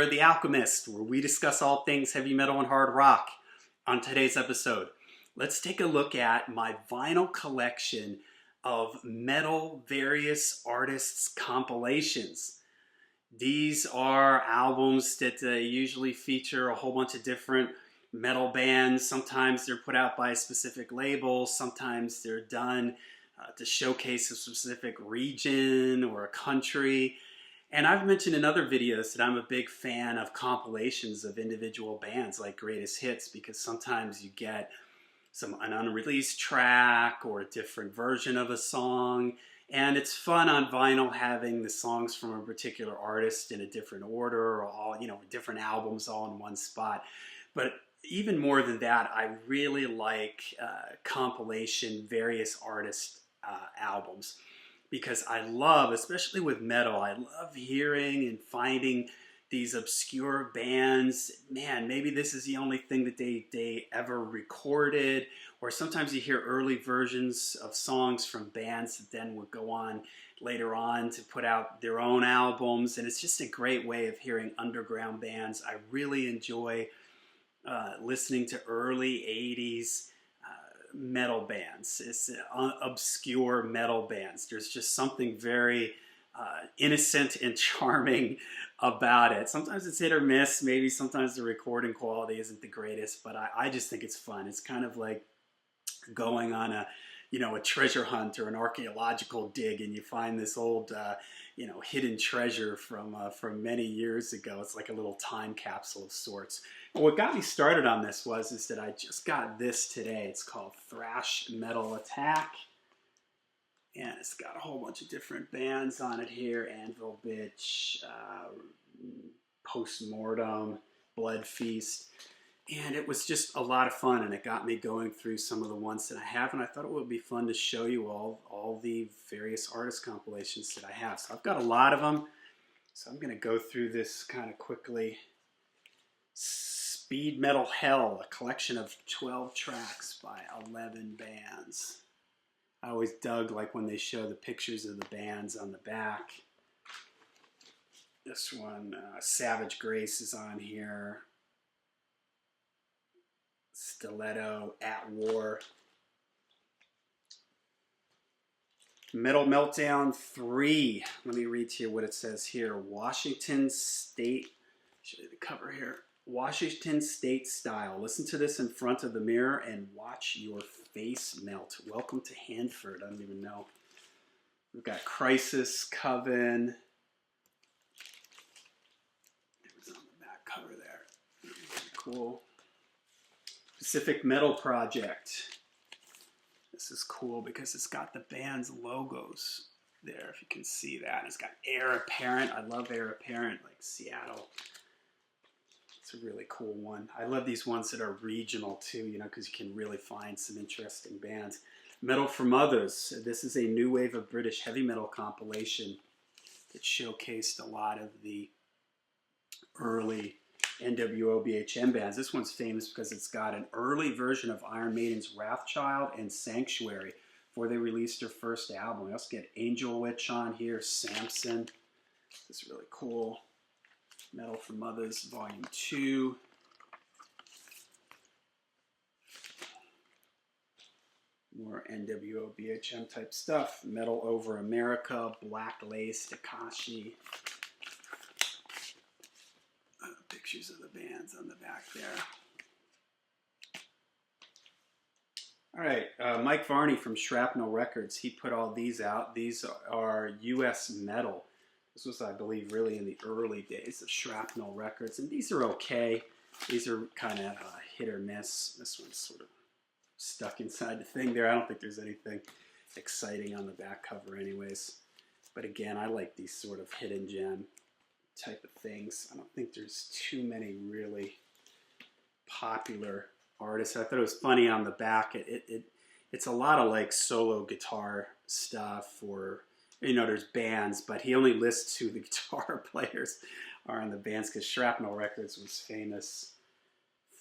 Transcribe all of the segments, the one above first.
are The Alchemist, where we discuss all things heavy metal and hard rock. On today's episode, let's take a look at my vinyl collection of metal various artists compilations. These are albums that usually feature a whole bunch of different metal bands. Sometimes they're put out by a specific label, sometimes they're done to showcase a specific region or a country. And I've mentioned in other videos that I'm a big fan of compilations of individual bands like greatest hits, because sometimes you get an unreleased track or a different version of a song. And it's fun on vinyl having the songs from a particular artist in a different order, or all, different albums all in one spot. But even more than that, I really like compilation various artist albums, because I love, especially with metal, I love hearing and finding these obscure bands. Man, maybe this is the only thing that they ever recorded, or sometimes you hear early versions of songs from bands that then would go on later on to put out their own albums, and it's just a great way of hearing underground bands. I really enjoy listening to early 80s metal bands. It's obscure metal bands. There's just something very innocent and charming about it. Sometimes it's hit or miss. Maybe sometimes the recording quality isn't the greatest, but I just think it's fun. It's kind of like going on a treasure hunt or an archaeological dig, and you find this old hidden treasure from many years ago. It's like a little time capsule of sorts. And what got me started on this is that I just got this today. It's called Thrash Metal Attack, and it's got a whole bunch of different bands on it here: Anvil Bitch, Postmortem, Blood Feast. And it was just a lot of fun, and it got me going through some of the ones that I have, and I thought it would be fun to show you all the various artist compilations that I have. So I've got a lot of them, so I'm going to go through this kind of quickly. Speed Metal Hell, a collection of 12 tracks by 11 bands. I always dug when they show the pictures of the bands on the back. This one, Savage Grace is on here. Stiletto, At War. Metal Meltdown 3. Let me read to you what it says here. Washington State. Show you the cover here. Washington State style. Listen to this in front of the mirror and watch your face melt. Welcome to Hanford. I don't even know. We've got Crisis, Coven. It was on the back cover there. Really cool. Pacific Metal Project. This is cool because it's got the band's logos there, if you can see that. It's got Heir Apparent. I love Heir Apparent, like Seattle. It's a really cool one. I love these ones that are regional too, because you can really find some interesting bands. Metal from Others. This is a new wave of British heavy metal compilation that showcased a lot of the early NWO BHM bands. This one's famous because it's got an early version of Iron Maiden's Wrathchild and Sanctuary before they released their first album. We also get Angel Witch on here, Samson. This is really cool. Metal from Others, Volume 2. More NWO BHM type stuff. Metal Over America, Black Lace, Takashi. Pictures of the bands on the back there. All right, Mike Varney from Shrapnel Records, he put all these out. These are US metal. This was, I believe, really in the early days of Shrapnel Records, and these are okay. These are kind of hit or miss. This one's sort of stuck inside the thing there. I don't think there's anything exciting on the back cover anyways. But again, I like these sort of hidden gem type of things. I don't think there's too many really popular artists. I thought it was funny on the back. It's a lot of like solo guitar stuff, or there's bands, but he only lists who the guitar players are in the bands, because Shrapnel Records was famous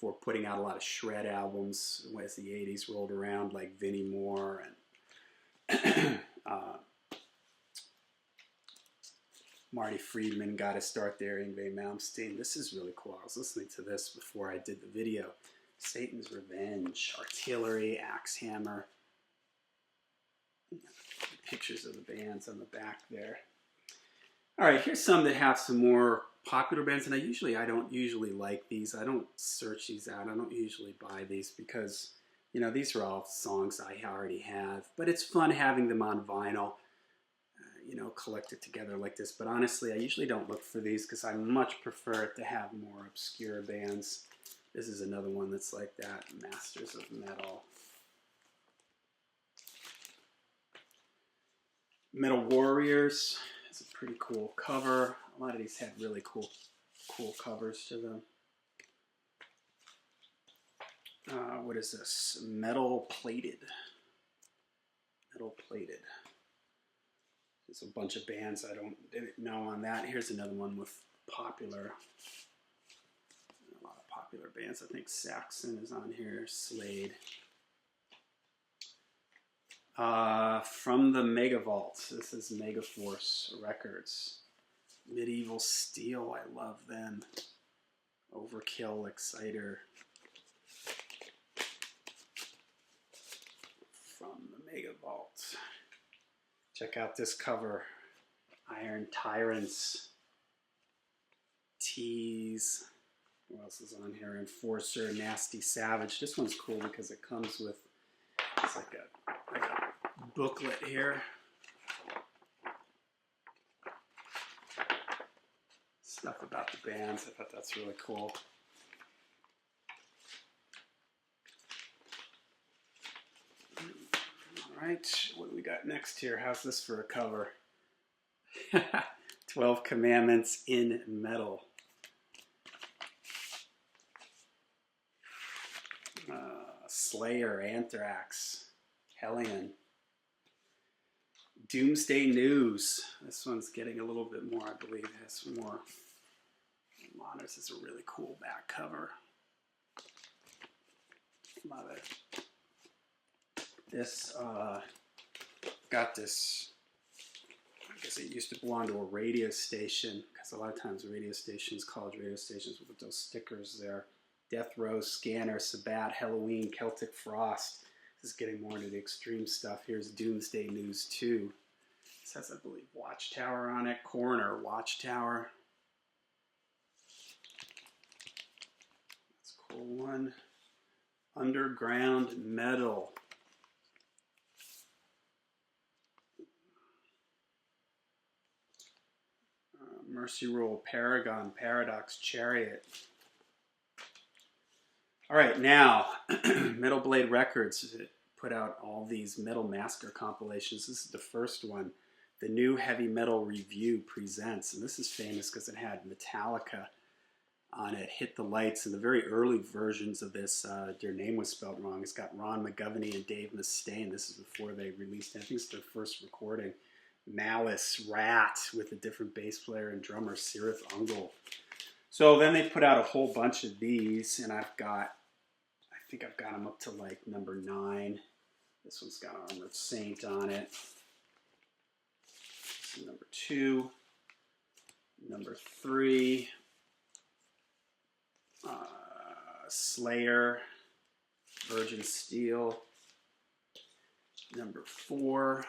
for putting out a lot of shred albums as the 80s rolled around, like Vinnie Moore and Marty Friedman got to start there, Yngwie Malmsteen. This is really cool. I was listening to this before I did the video. Satan's Revenge, Artillery, Axe Hammer. Pictures of the bands on the back there. All right, here's some that have some more popular bands, and I don't usually like these. I don't search these out. I don't usually buy these because, you know, these are all songs I already have. But it's fun having them on vinyl, you know, collected together like this. But honestly, I usually don't look for these because I much prefer it to have more obscure bands. This is another one that's like that, Masters of Metal. Metal Warriors. It's a pretty cool cover. A lot of these had really cool covers to them. What is this? Metal Plated. Metal Plated. There's a bunch of bands I didn't know on that. Here's another one with a lot of popular bands. I think Saxon is on here. Slade. From the Megavault. This is Megaforce Records. Medieval Steel, I love them. Overkill, Exciter. From the Megavault. Check out this cover. Iron Tyrants. Tease. What else is on here? Enforcer, Nasty Savage. This one's cool because it comes with, it's like a booklet here. Stuff about the bands. I thought that's really cool. All right, what do we got next here? How's this for a cover? 12 Commandments in Metal. Slayer, Anthrax, Hellion. Doomsday News. This one's getting a little bit more, I believe. It has some more. This is a really cool back cover. Love it. This got this. I guess it used to belong to a radio station because a lot of times radio stations, college radio stations, with those stickers there. Death Row, Scanner, Sabbat, Halloween, Celtic Frost. This is getting more into the extreme stuff. Here's Doomsday News 2. This has, I believe, Watchtower on it. Coroner, Watchtower. That's a cool one. Underground Metal. Mercy Rule, Paragon, Paradox, Chariot. All right, now, Metal Blade Records put out all these Metal Master compilations. This is the first one. The New Heavy Metal Review presents, and this is famous because it had Metallica on it, Hit the Lights, and the very early versions of this, their name was spelled wrong. It's got Ron McGovney and Dave Mustaine. This is before they released it. I think it's their first recording. Malice, Rat, with a different bass player and drummer, Sirith Ungol. So then they put out a whole bunch of these, and I think I've got them up to like number 9. This one's got Armored Saint on it. So number 2, number 3, Slayer, Virgin Steel, number 4,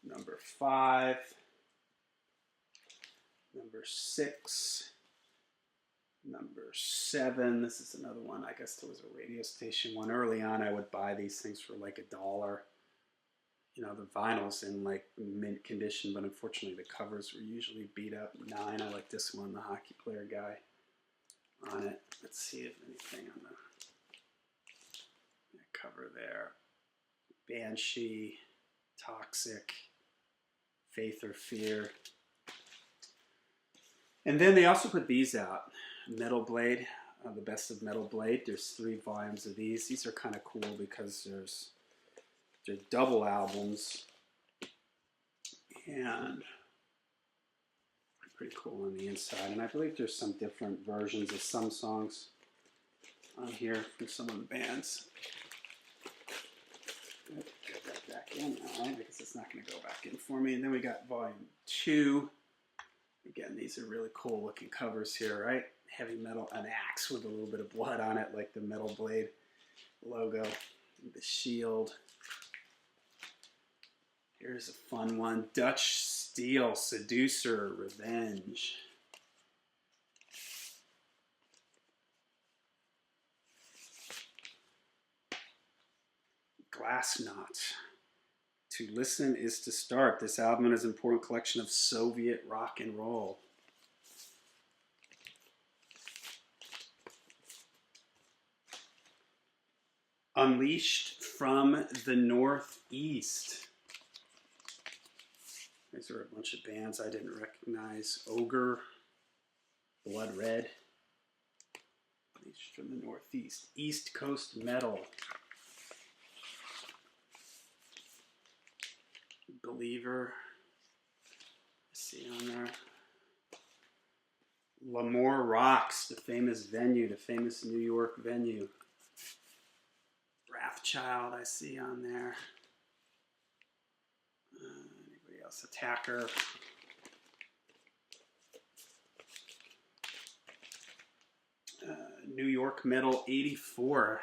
number 5, number 6, number 7. This is another one. I guess there was a radio station one. Early on, I would buy these things for like $1. You know, the vinyl's in like mint condition, but unfortunately the covers were usually beat up. 9, I like this one, the hockey player guy on it. Let's see if anything on the cover there. Banshee, Toxic, Faith or Fear. And then they also put these out. Metal Blade, the Best of Metal Blade. There's 3 volumes of these. These are kind of cool because they're double albums. And pretty cool on the inside. And I believe there's some different versions of some songs on here from some of the bands. Get that back back in. All right, I guess it's not going to go back in for me. And then we got volume 2. Again, these are really cool looking covers here, right? Heavy metal, an axe with a little bit of blood on it, like the Metal Blade logo, the shield. Here's a fun one, Dutch Steel, Seducer, Revenge. Glass Knot. To listen is to start. This album is an important collection of Soviet rock and roll. Unleashed from the Northeast. These are a bunch of bands I didn't recognize. Ogre, Blood Red. Unleashed from the Northeast. East Coast Metal. Believer. See on there. L'Amour Rocks, the famous venue, the famous New York venue. Wrathchild, I see on there. Anybody else? Attacker. New York Metal 84.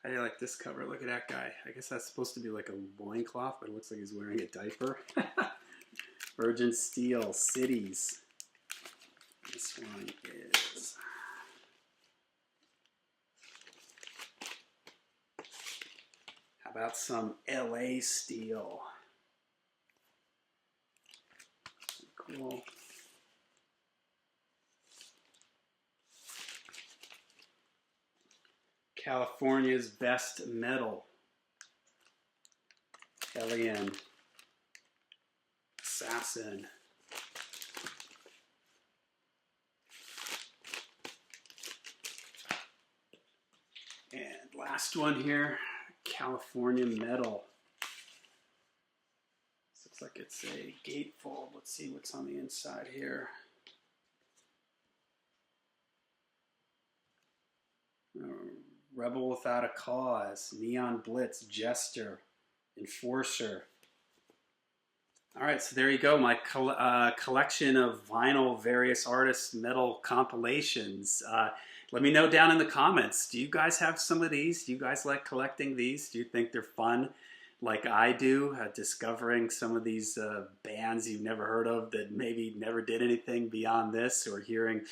I like this cover. Look at that guy. I guess that's supposed to be like a loincloth, but it looks like he's wearing a diaper. Virgin Steel, Cities. This one is... How about some LA Steel? Cool. California's Best Metal. Hellion. Assassin. And last one here, California Metal. This looks like it's a gatefold. Let's see what's on the inside here. Rebel Without a Cause, Neon Blitz, Jester, Enforcer. All right, so there you go, my collection of vinyl, various artists, metal compilations. Let me know down in the comments, do you guys have some of these? Do you guys like collecting these? Do you think they're fun like I do, discovering some of these bands you've never heard of that maybe never did anything beyond this, or hearing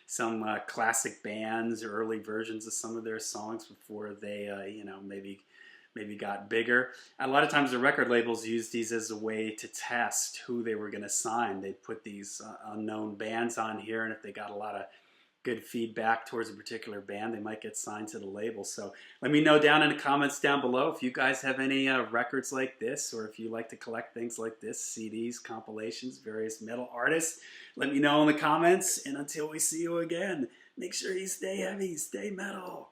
some classic bands or early versions of some of their songs before they, you know, maybe got bigger. A lot of times the record labels used these as a way to test who they were going to sign. They'd put these unknown bands on here, and if they got a lot of good feedback towards a particular band, they might get signed to the label. So let me know down in the comments down below if you guys have any records like this, or if you like to collect things like this, CDs, compilations, various metal artists. Let me know in the comments, and until we see you again, make sure you stay heavy, stay metal.